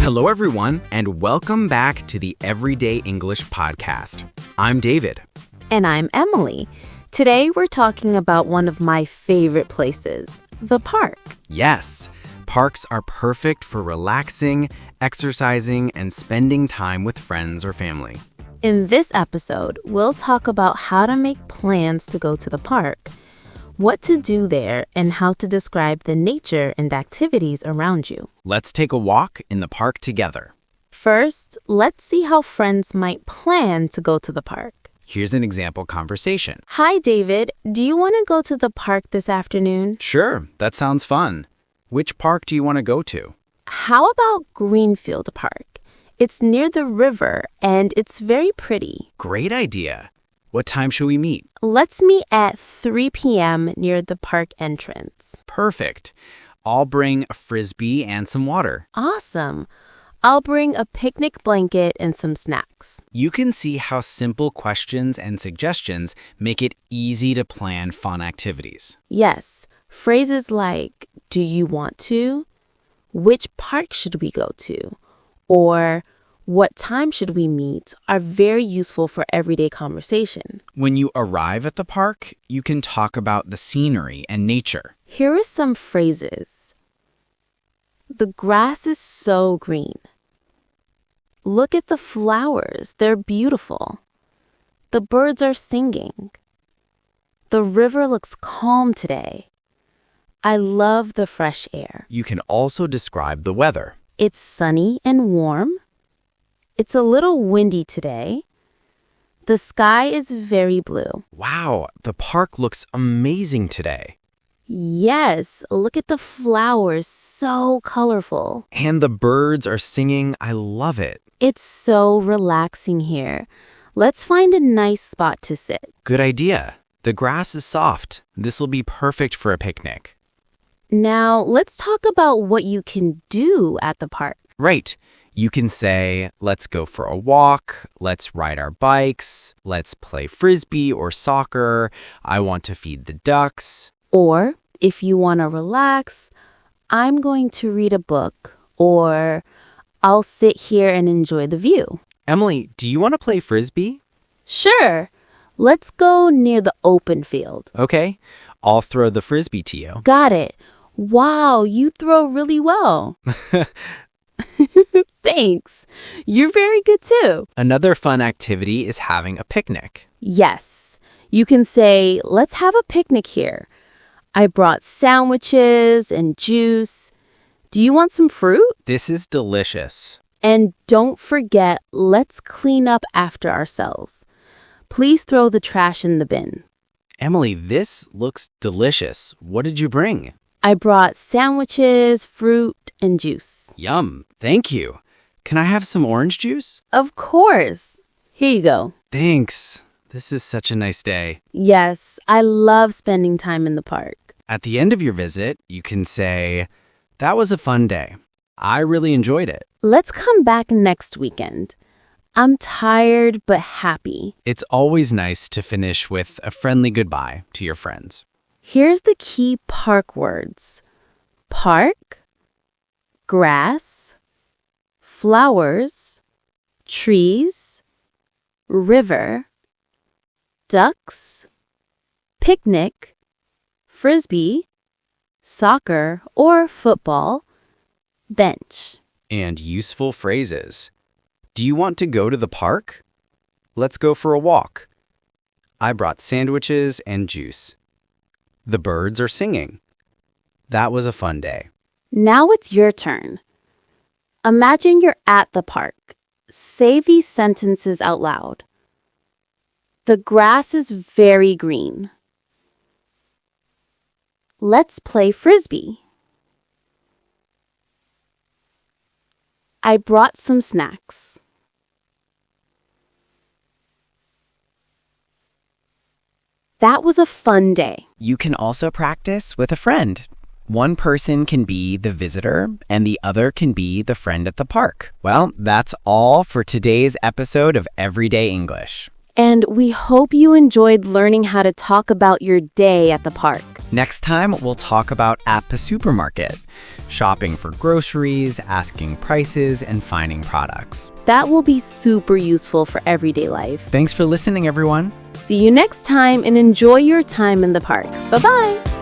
Hello, everyone, and welcome back to the Everyday English Podcast. I'm David. And I'm Emily. Today we're talking about one of my favorite places, the park. Yes, parks are perfect for relaxing, exercising, and spending time with friends or family. In this episode, we'll talk about how to make plans to go to the park, what to do there, and how to describe the nature and activities around you. Let's take a walk in the park together. First, let's see how friends might plan to go to the park. Here's an example conversation. Hi, David. Do you want to go to the park this afternoon? Sure, that sounds fun. Which park do you want to go to? How about Greenfield Park? It's near the river and it's very pretty. Great idea. What time should we meet? Let's meet at 3 p.m. near the park entrance. Perfect. I'll bring a frisbee and some water. Awesome. I'll bring a picnic blanket and some snacks. You can see how simple questions and suggestions make it easy to plan fun activities. Yes, phrases like, do you want to? Which park should we go to? Or, what time should we meet are very useful for everyday conversation. When you arrive at the park, you can talk about the scenery and nature. Here are some phrases. The grass is so green. Look at the flowers. They're beautiful. The birds are singing. The river looks calm today. I love the fresh air. You can also describe the weather. It's sunny and warm. It's a little windy today. The sky is very blue. Wow, the park looks amazing today. Yes, look at the flowers, so colorful. And the birds are singing. I love it. It's so relaxing here. Let's find a nice spot to sit. Good idea. The grass is soft. This will be perfect for a picnic. Now, let's talk about what you can do at the park. Right. You can say, let's go for a walk, let's ride our bikes, let's play frisbee or soccer, I want to feed the ducks. Or, if you want to relax, I'm going to read a book, or I'll sit here and enjoy the view. Emily, do you want to play frisbee? Sure. Let's go near the open field. Okay, I'll throw the frisbee to you. Got it. Wow, you throw really well. Thanks. You're very good too. Another fun activity is having a picnic. Yes. You can say, let's have a picnic here. I brought sandwiches and juice. Do you want some fruit? This is delicious. And don't forget, let's clean up after ourselves. Please throw the trash in the bin. Emily, this looks delicious. What did you bring? I brought sandwiches, fruit, and juice. Yum. Thank you. Can I have some orange juice? Of course. Here you go. Thanks. This is such a nice day. Yes, I love spending time in the park. At the end of your visit, you can say, that was a fun day. I really enjoyed it. Let's come back next weekend. I'm tired but happy. It's always nice to finish with a friendly goodbye to your friends. Here's the key park words. Park, grass, flowers, trees, river, ducks, picnic, frisbee, soccer or football, bench. And useful phrases. Do you want to go to the park? Let's go for a walk. I brought sandwiches and juice. The birds are singing. That was a fun day. Now it's your turn. Imagine you're at the park. Say these sentences out loud. The grass is very green. Let's play frisbee. I brought some snacks. That was a fun day. You can also practice with a friend. One person can be the visitor and the other can be the friend at the park. Well, that's all for today's episode of Everyday English. And we hope you enjoyed learning how to talk about your day at the park. Next time, we'll talk about at the supermarket, shopping for groceries, asking prices, and finding products. That will be super useful for everyday life. Thanks for listening, everyone. See you next time and enjoy your time in the park. Bye-bye!